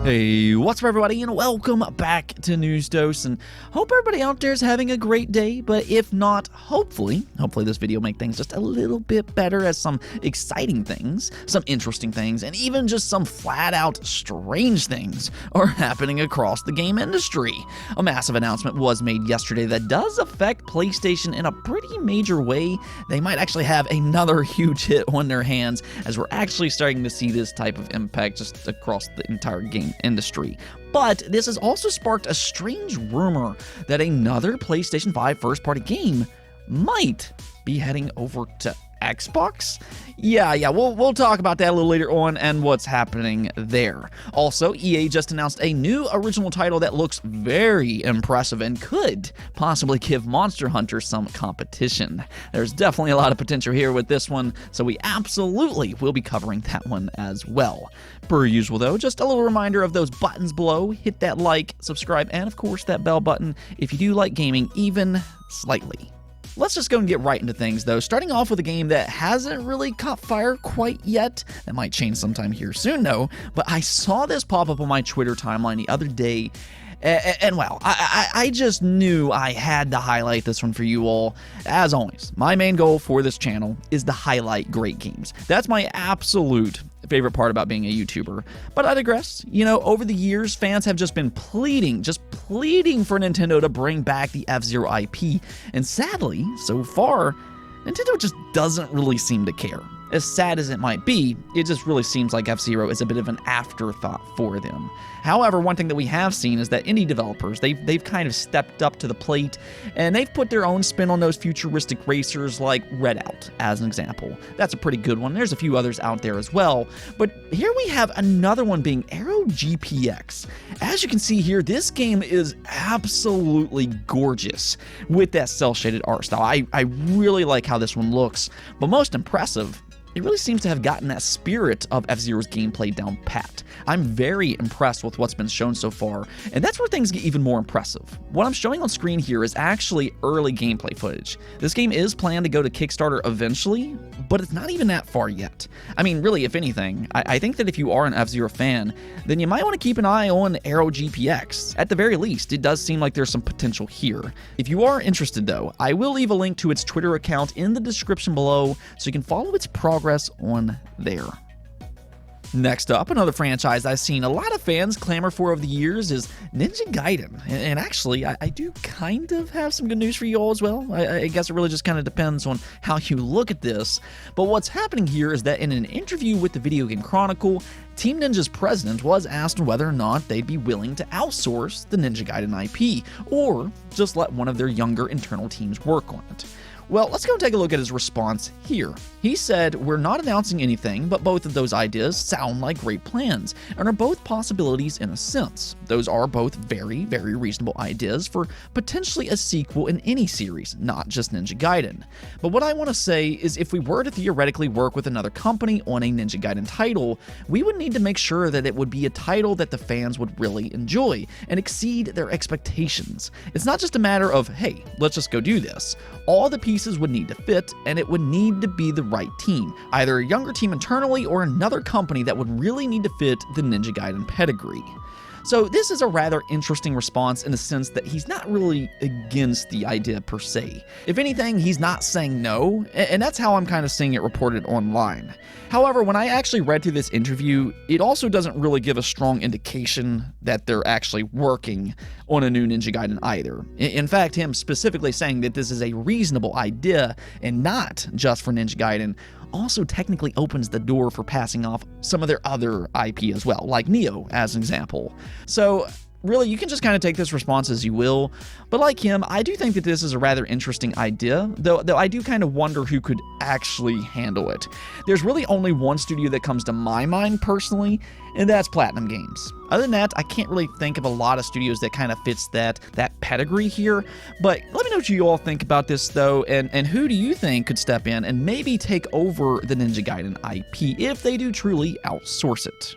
Hey, what's up everybody, and welcome back to News Dose, and hope everybody out there is having a great day. But if not, hopefully this video will make things just a little bit better, as some exciting things, some interesting things, and even just some flat out strange things are happening across the game industry. A massive announcement was made yesterday that does affect PlayStation in a pretty major way. They might actually have another huge hit on their hands, as we're actually starting to see this type of impact just across the entire game industry. But this has also sparked a strange rumor that another PlayStation 5 first-party game might be heading over to Xbox? Yeah, we'll talk about that a little later on and what's happening there. Also, EA just announced a new original title that looks very impressive and could possibly give Monster Hunter some competition. There's definitely a lot of potential here with this one, so we absolutely will be covering that one as well. Per usual though, just a little reminder of those buttons below. Hit that like, subscribe, and of course that bell button if you do like gaming even slightly. Let's just go and get right into things, though, starting off with a game that hasn't really caught fire quite yet. That might change sometime here soon, though, but I saw this pop up on my Twitter timeline the other day, and wow, I just knew I had to highlight this one for you all. As always, my main goal for this channel is to highlight great games. That's my absolute favorite part about being a YouTuber. But I digress. You know, over the years, fans have just been pleading for Nintendo to bring back the F-Zero IP. And sadly, so far, Nintendo just doesn't really seem to care. As sad as it might be, it just really seems like F-Zero is a bit of an afterthought for them. However, one thing that we have seen is that indie developers, they've kind of stepped up to the plate, and they've put their own spin on those futuristic racers like Redout, as an example. That's a pretty good one. There's a few others out there as well, but here we have another one being Aero GPX. As you can see here, this game is absolutely gorgeous with that cel-shaded art style. I really like how this one looks, but most impressive, it really seems to have gotten that spirit of F-Zero's gameplay down pat. I'm very impressed with what's been shown so far, and that's where things get even more impressive. What I'm showing on screen here is actually early gameplay footage. This game is planned to go to Kickstarter eventually, but it's not even that far yet. I mean, really, if anything, I think that if you are an F-Zero fan, then you might want to keep an eye on Aero GPX. At the very least, it does seem like there's some potential here. If you are interested, though, I will leave a link to its Twitter account in the description below, so you can follow its progress on there. Next up, another franchise I've seen a lot of fans clamor for over the years is Ninja Gaiden. And actually, I do kind of have some good news for you all as well. I guess it really just kind of depends on how you look at this. But what's happening here is that in an interview with the Video Game Chronicle, Team Ninja's president was asked whether or not they'd be willing to outsource the Ninja Gaiden IP, or just let one of their younger internal teams work on it. Well, let's go and take a look at his response here. He said, "We're not announcing anything, but both of those ideas sound like great plans, and are both possibilities in a sense. Those are both very, very reasonable ideas for potentially a sequel in any series, not just Ninja Gaiden. But what I want to say is, if we were to theoretically work with another company on a Ninja Gaiden title, we would need to make sure that it would be a title that the fans would really enjoy and exceed their expectations. It's not just a matter of, hey, let's just go do this. All the pieces would need to fit, and it would need to be the right team, either a younger team internally or another company that would really need to fit the Ninja Gaiden pedigree." So this is a rather interesting response in the sense that he's not really against the idea per se. If anything, he's not saying no, and that's how I'm kind of seeing it reported online. However, when I actually read through this interview, it also doesn't really give a strong indication that they're actually working on a new Ninja Gaiden either. In fact, him specifically saying that this is a reasonable idea and not just for Ninja Gaiden also technically opens the door for passing off some of their other IP as well, like Neo as an example. So really, you can just kind of take this response as you will, but like him, I do think that this is a rather interesting idea, though I do kind of wonder who could actually handle it. There's really only one studio that comes to my mind personally, and that's Platinum Games. Other than that, I can't really think of a lot of studios that kind of fits that pedigree here, but let me know what you all think about this though, and who do you think could step in and maybe take over the Ninja Gaiden IP if they do truly outsource it.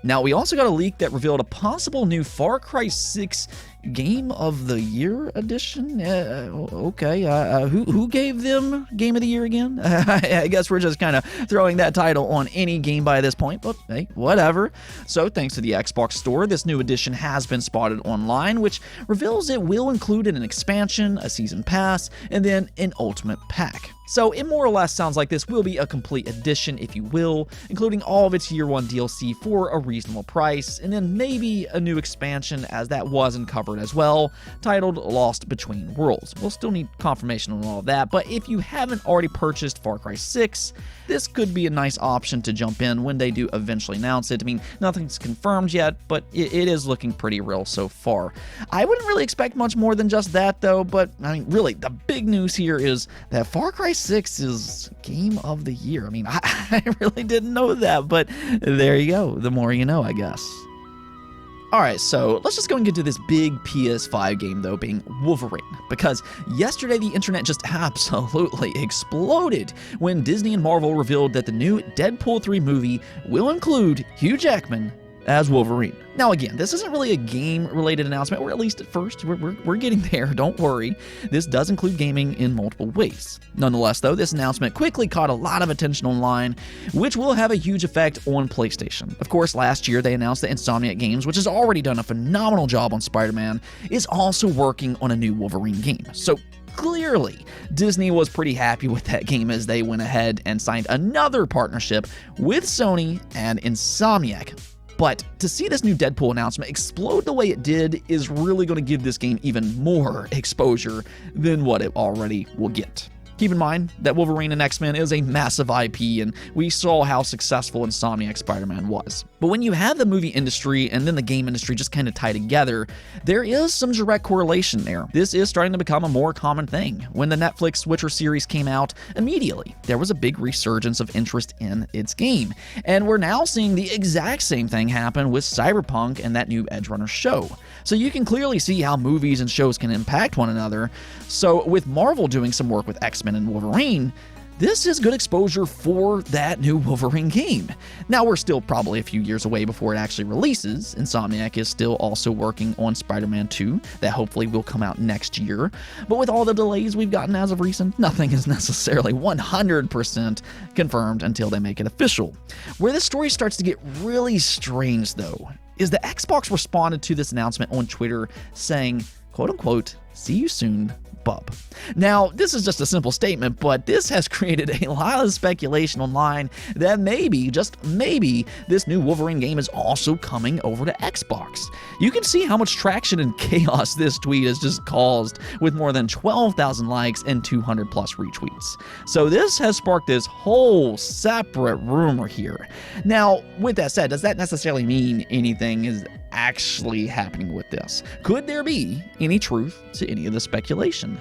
Now, we also got a leak that revealed a possible new Far Cry 6 Game of the Year edition? Okay, who gave them Game of the Year again? I guess we're just kind of throwing that title on any game by this point, but hey, whatever. So thanks to the Xbox Store, this new edition has been spotted online, which reveals it will include an expansion, a season pass, and then an ultimate pack. So it more or less sounds like this will be a complete edition, if you will, including all of its Year 1 DLC for a reasonable price, and then maybe a new expansion, as that wasn't covered as well, titled Lost Between Worlds. We'll still need confirmation on all of that, but if you haven't already purchased Far Cry 6, this could be a nice option to jump in when they do eventually announce it. I mean, nothing's confirmed yet, but it is looking pretty real so far. I wouldn't really expect much more than just that, though, but I mean, really, the big news here is that Far Cry 6 is Game of the Year. I mean, I really didn't know that, but there you go. The more you know, I guess. Alright, so let's just go and get to this big PS5 game, though, being Wolverine, because yesterday the internet just absolutely exploded when Disney and Marvel revealed that the new Deadpool 3 movie will include Hugh Jackman as Wolverine. Now again, this isn't really a game-related announcement, or at least at first. We're getting there, don't worry. This does include gaming in multiple ways. Nonetheless, though, this announcement quickly caught a lot of attention online, which will have a huge effect on PlayStation. Of course, last year they announced that Insomniac Games, which has already done a phenomenal job on Spider-Man, is also working on a new Wolverine game. So clearly, Disney was pretty happy with that game as they went ahead and signed another partnership with Sony and Insomniac. But to see this new Deadpool announcement explode the way it did is really going to give this game even more exposure than what it already will get. Keep in mind that Wolverine and X-Men is a massive IP, and we saw how successful Insomniac Spider-Man was. But when you have the movie industry and then the game industry just kind of tie together, there is some direct correlation there. This is starting to become a more common thing. When the Netflix Witcher series came out, immediately there was a big resurgence of interest in its game. And we're now seeing the exact same thing happen with Cyberpunk and that new Edge Runner show. So you can clearly see how movies and shows can impact one another. So with Marvel doing some work with X-Men and Wolverine, this is good exposure for that new Wolverine game. Now, we're still probably a few years away before it actually releases. Insomniac is still also working on Spider-Man 2, that hopefully will come out next year. But with all the delays we've gotten as of recent, nothing is necessarily 100% confirmed until they make it official. Where this story starts to get really strange, though, is that Xbox responded to this announcement on Twitter saying, quote-unquote, "See you soon, bub." Now, this is just a simple statement, but this has created a lot of speculation online that maybe, just maybe, this new Wolverine game is also coming over to Xbox. You can see how much traction and chaos this tweet has just caused, with more than 12,000 likes and 200 plus retweets. So this has sparked this whole separate rumor here. Now, with that said, does that necessarily mean anything is actually happening with this? Could there be any truth to any of the speculation?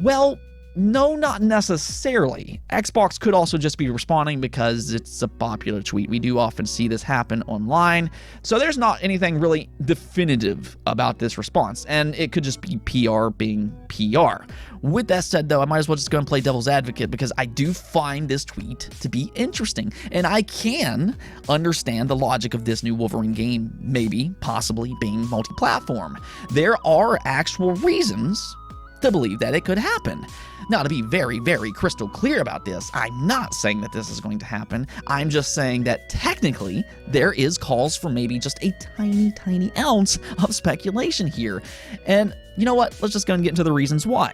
Well, no, not necessarily. Xbox could also just be responding because it's a popular tweet. We do often see this happen online, so there's not anything really definitive about this response, and it could just be PR being PR. With that said, though, I might as well just go and play devil's advocate, because I do find this tweet to be interesting, and I can understand the logic of this new Wolverine game maybe, possibly being multi-platform. There are actual reasons to believe that it could happen. Now, to be very, very crystal clear about this, I'm not saying that this is going to happen. I'm just saying that technically there is cause for maybe just a tiny ounce of speculation here. And you know what? Let's just go and get into the reasons why.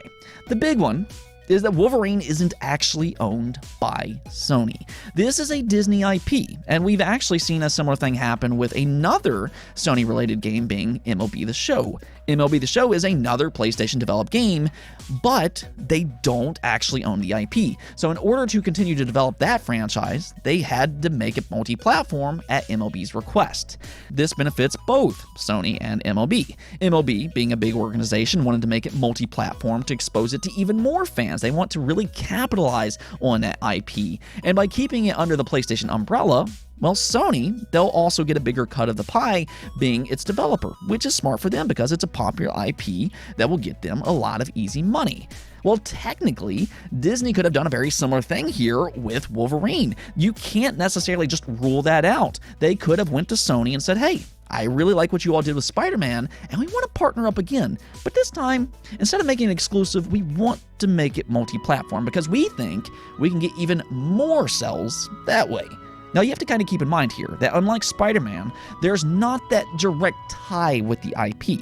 The big one is that Wolverine isn't actually owned by Sony. This is a Disney IP, and we've actually seen a similar thing happen with another Sony-related game being MLB The Show. MLB The Show is another PlayStation-developed game, but they don't actually own the IP. So in order to continue to develop that franchise, they had to make it multi-platform at MLB's request. This benefits both Sony and MLB. MLB, being a big organization, wanted to make it multi-platform to expose it to even more fans. They want to really capitalize on that IP. And by keeping it under the PlayStation umbrella, Well, Sony, they'll also get a bigger cut of the pie being its developer, which is smart for them because it's a popular IP that will get them a lot of easy money. Well, technically, Disney could have done a very similar thing here with Wolverine. You can't necessarily just rule that out. They could have went to Sony and said, hey, I really like what you all did with Spider-Man, and we want to partner up again. But this time, instead of making it exclusive, we want to make it multi-platform because we think we can get even more sales that way. Now, you have to kind of keep in mind here that unlike Spider-Man, there's not that direct tie with the IP.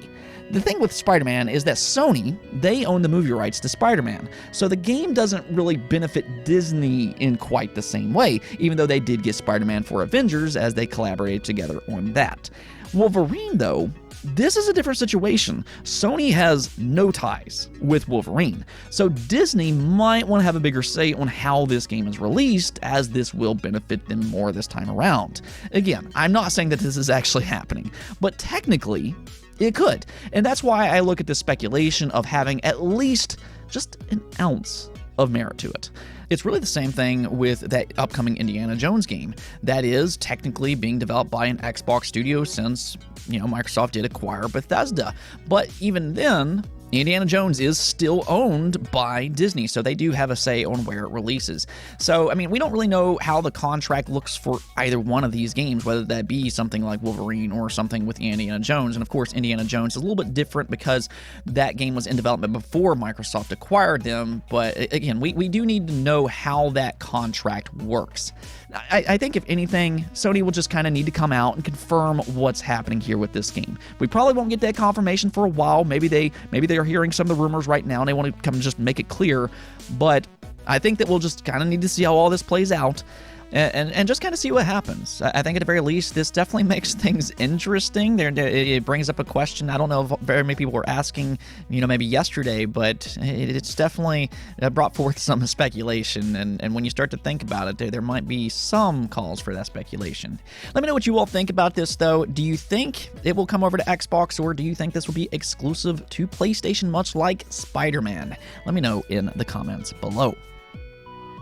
The thing with Spider-Man is that Sony, they own the movie rights to Spider-Man, so the game doesn't really benefit Disney in quite the same way, even though they did get Spider-Man for Avengers as they collaborated together on that. Wolverine, though, this is a different situation. Sony has no ties with Wolverine, so Disney might want to have a bigger say on how this game is released, as this will benefit them more this time around. Again, I'm not saying that this is actually happening, but technically, it could. And that's why I look at this speculation of having at least just an ounce of merit to it. It's really the same thing with that upcoming Indiana Jones game that is technically being developed by an Xbox studio since, Microsoft did acquire Bethesda. But even then, Indiana Jones is still owned by Disney, so they do have a say on where it releases. So, we don't really know how the contract looks for either one of these games, whether that be something like Wolverine or something with Indiana Jones. And of course, Indiana Jones is a little bit different because that game was in development before Microsoft acquired them. But again, we do need to know how that contract works. I think if anything, Sony will just kind of need to come out and confirm what's happening here with this game. We probably won't get that confirmation for a while. Maybe they are hearing some of the rumors right now and they want to come and just make it clear. But I think that we'll just kind of need to see how all this plays out. And just kind of see what happens. I think at the very least, this definitely makes things interesting. It brings up a question I don't know if very many people were asking, maybe yesterday, but it's definitely brought forth some speculation. And when you start to think about it, there might be some calls for that speculation. Let me know what you all think about this, though. Do you think it will come over to Xbox, or do you think this will be exclusive to PlayStation, much like Spider-Man? Let me know in the comments below.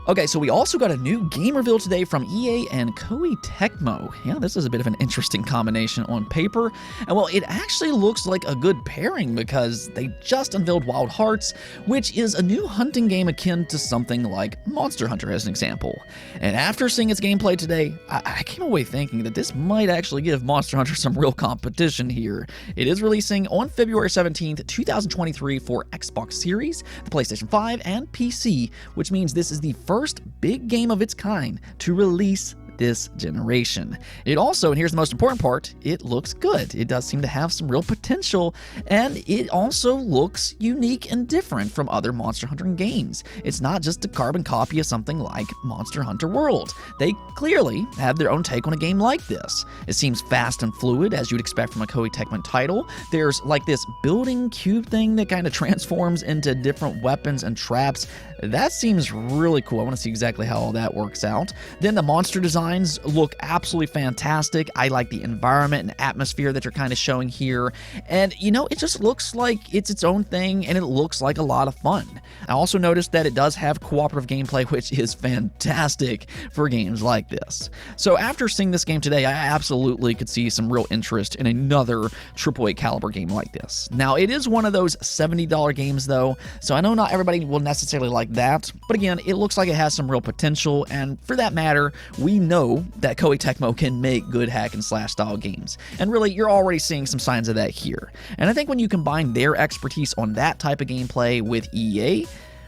Okay, so we also got a new game reveal today from EA and Koei Tecmo. Yeah, this is a bit of an interesting combination on paper. And well, it actually looks like a good pairing because they just unveiled Wild Hearts, which is a new hunting game akin to something like Monster Hunter as an example. And after seeing its gameplay today, I came away thinking that this might actually give Monster Hunter some real competition here. It is releasing on February 17th, 2023 for Xbox Series, the PlayStation 5, and PC, which means this is the first big game of its kind to release this generation. It also, and here's the most important part, it looks good. It does seem to have some real potential, and it also looks unique and different from other Monster Hunter games. It's not just a carbon copy of something like Monster Hunter World. They clearly have their own take on a game like this. It seems fast and fluid, as you'd expect from a Koei Tecmo title. There's like this building cube thing that kind of transforms into different weapons and traps. That seems really cool. I want to see exactly how all that works out. Then the monster designs look absolutely fantastic. I like the environment and atmosphere that you're kind of showing here. And, it just looks like it's its own thing, and it looks like a lot of fun. I also noticed that it does have cooperative gameplay, which is fantastic for games like this. So after seeing this game today, I absolutely could see some real interest in another AAA caliber game like this. Now, it is one of those $70 games, though, so I know not everybody will necessarily like that, but again, it looks like it has some real potential, and for that matter, we know that Koei Tecmo can make good hack and slash style games. And really, you're already seeing some signs of that here. And I think when you combine their expertise on that type of gameplay with EA,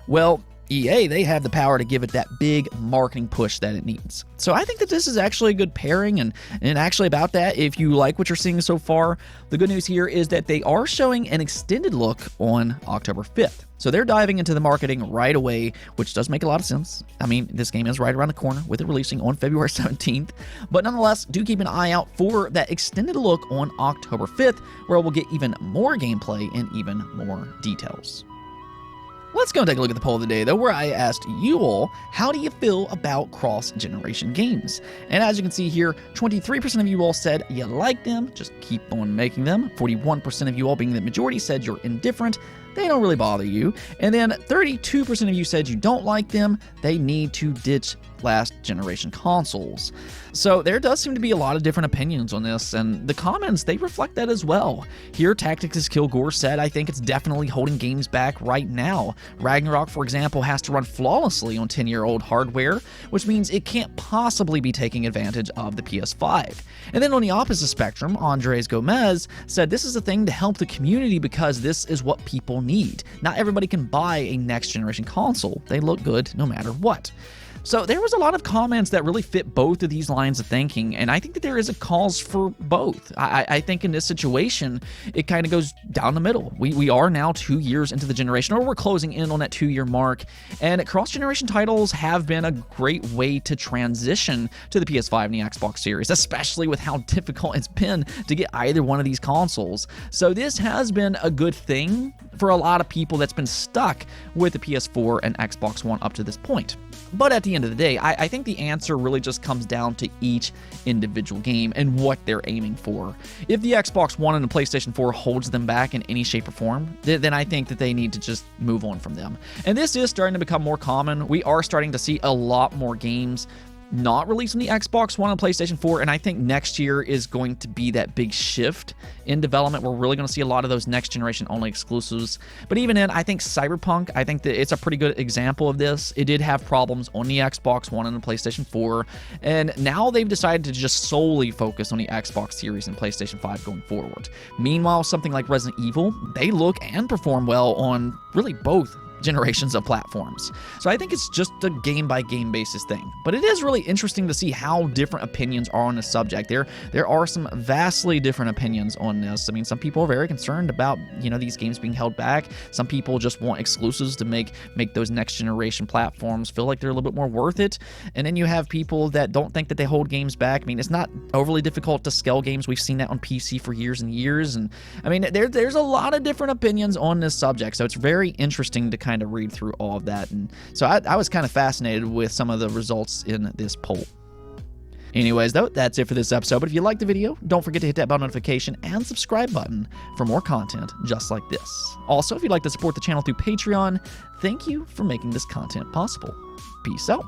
well, EA, they have the power to give it that big marketing push that it needs. So I think that this is actually a good pairing, and actually about that, if you like what you're seeing so far, the good news here is that they are showing an extended look on October 5th. So they're diving into the marketing right away, which does make a lot of sense. This game is right around the corner with it releasing on February 17th. But nonetheless, do keep an eye out for that extended look on October 5th, where we'll get even more gameplay and even more details. Let's go and take a look at the poll of the day, though, where I asked you all, how do you feel about cross-generation games? And as you can see here, 23% of you all said you like them, just keep on making them. 41% of you all, being the majority, said you're indifferent, they don't really bother you. And then 32% of you said you don't like them, they need to ditch last generation consoles. So there does seem to be a lot of different opinions on this, and the comments, they reflect that as well. Here, Tactics Kilgore said, I think it's definitely holding games back right now. Ragnarok, for example, has to run flawlessly on 10-year-old hardware, which means it can't possibly be taking advantage of the PS5. And then on the opposite spectrum, Andres Gomez said this is a thing to help the community because this is what people need. Not everybody can buy a next generation console. They look good no matter what. So there was a lot of comments that really fit both of these lines of thinking, and I think that there is a cause for both. I think in this situation, it kind of goes down the middle. We are now 2 years into the generation, or we're closing in on that 2-year mark, and cross-generation titles have been a great way to transition to the PS5 and the Xbox Series, especially with how difficult it's been to get either one of these consoles. So this has been a good thing for a lot of people that's been stuck with the PS4 and Xbox One up to this point. But at the end of the day, I think the answer really just comes down to each individual game and what they're aiming for. If the Xbox One and the PlayStation 4 holds them back in any shape or form, then I think that they need to just move on from them. And this is starting to become more common. We are starting to see a lot more games not released on the Xbox One and PlayStation 4, and I think next year is going to be that big shift in development. We're really going to see a lot of those next generation only exclusives. But even in, I think Cyberpunk, I think that it's a pretty good example of this. It did have problems on the Xbox One and the PlayStation 4, and now they've decided to just solely focus on the Xbox Series and PlayStation 5 going forward. Meanwhile, something like Resident Evil, they look and perform well on really both generations of platforms. So I think it's just a game-by-game basis thing. But it is really interesting to see how different opinions are on the subject. There are some vastly different opinions on this. I mean, some people are very concerned about, these games being held back. Some people just want exclusives to make those next-generation platforms feel like they're a little bit more worth it. And then you have people that don't think that they hold games back. I mean, it's not overly difficult to scale games. We've seen that on PC for years and years. And I mean, there's a lot of different opinions on this subject. So it's very interesting to kind of read through all of that. And so I was kind of fascinated with some of the results in this poll. Anyways, though, that's it for this episode. But if you liked the video, don't forget to hit that bell notification and subscribe button for more content just like this. Also, if you'd like to support the channel through Patreon, thank you for making this content possible. Peace out.